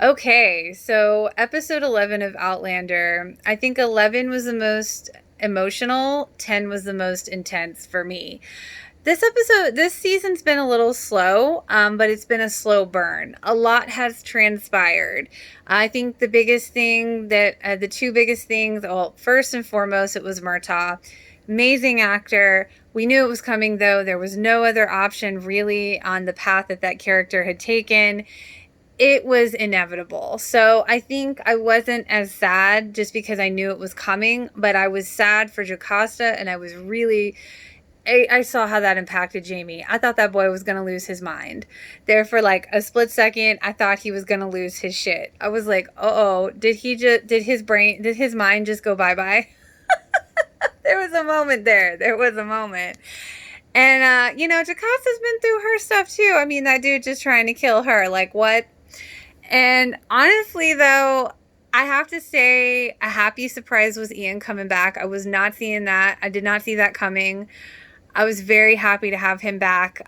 Okay, so episode 11 of Outlander. I think 11 was the most emotional, 10 was the most intense for me. This season's been a little slow, but it's been a slow burn. A lot has transpired. I think the two biggest things, well, first and foremost, it was Murtaugh. Amazing actor. We knew it was coming, though. There was no other option really on the path that character had taken. It was inevitable. So I think I wasn't as sad just because I knew it was coming, but I was sad for Jocasta, and I saw how that impacted Jamie. I thought that boy was going to lose his mind. There for like a split second, I thought he was going to lose his shit. I was like, "Uh-oh, did his mind just go bye-bye?" There was a moment there. There was a moment. And Jacasta's been through her stuff too. I mean, that dude just trying to kill her. Like, what? And honestly, though, I have to say a happy surprise was Ian coming back. I was not seeing that. I did not see that coming. I was very happy to have him back.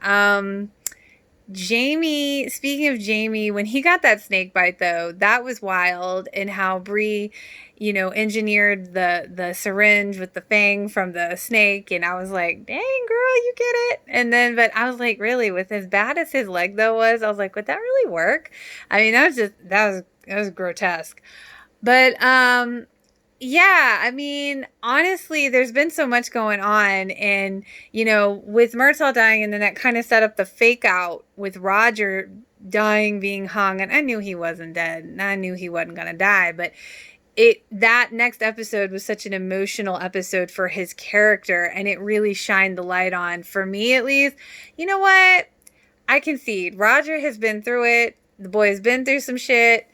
Jamie, speaking of Jamie, when he got that snake bite, though, that was wild. And how Bree, engineered the syringe with the fang from the snake. And I was like, dang, girl, you get it. And then, but I was like, really, with as bad as his leg, though, was, I was like, would that really work? I mean, that was grotesque. But, yeah, I mean, honestly, there's been so much going on, and with Myrtle dying, and then that kind of set up the fake out with Roger dying, being hung, and I knew he wasn't dead, and I knew he wasn't gonna die, but that next episode was such an emotional episode for his character, and it really shined the light on, for me at least. You know what? I concede. Roger has been through it. The boy has been through some shit.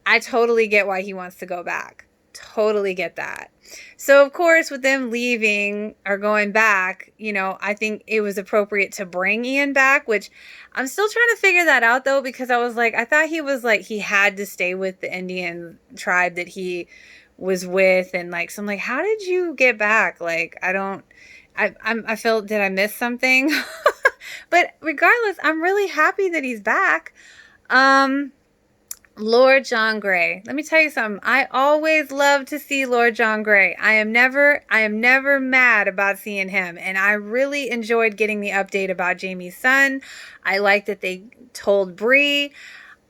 I totally get why he wants to go back. Totally get that. So, of course, with them leaving or going back, I think it was appropriate to bring Ian back, which I'm still trying to figure that out, though, because I was like, I thought he was like, he had to stay with the Indian tribe that he was with. And like, so I'm like, how did you get back? Like, I feel, did I miss something? But regardless, I'm really happy that he's back. Um, Lord John Grey. Let me tell you something. I always love to see Lord John Grey. I am never mad about seeing him. And I really enjoyed getting the update about Jamie's son. I like that they told Bree.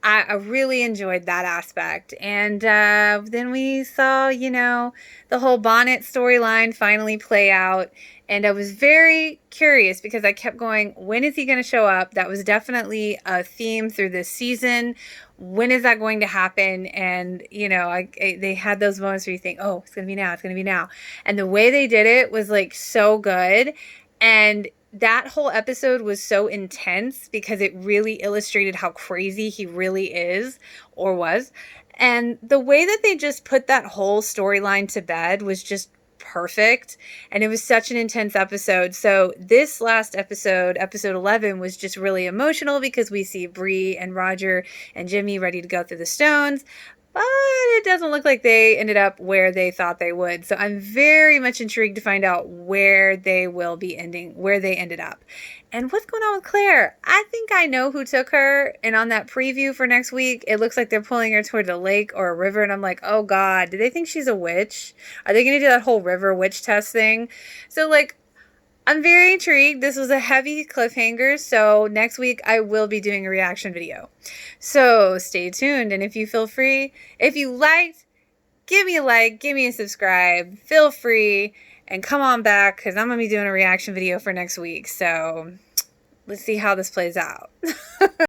I really enjoyed that aspect. And then we saw, the whole Bonnet storyline finally play out. And I was very curious because I kept going, when is he going to show up? That was definitely a theme through this season. When is that going to happen? And, they had those moments where you think, oh, it's going to be now. It's going to be now. And the way they did it was like so good. And that whole episode was so intense because it really illustrated how crazy he really is or was. And the way that they just put that whole storyline to bed was just perfect. And it was such an intense episode. So this last episode, episode 11, was just really emotional because we see Bree and Roger and Jimmy ready to go through the stones. But it doesn't look like they ended up where they thought they would. So I'm very much intrigued to find out where they will be ending, where they ended up. And what's going on with Claire? I think I know who took her. And on that preview for next week, it looks like they're pulling her towards a lake or a river. And I'm like, oh God, do they think she's a witch? Are they going to do that whole river witch test thing? So like, I'm very intrigued. This was a heavy cliffhanger, so next week I will be doing a reaction video. So stay tuned, and if you liked, give me a like, give me a subscribe, feel free, and come on back, because I'm going to be doing a reaction video for next week. So let's see how this plays out.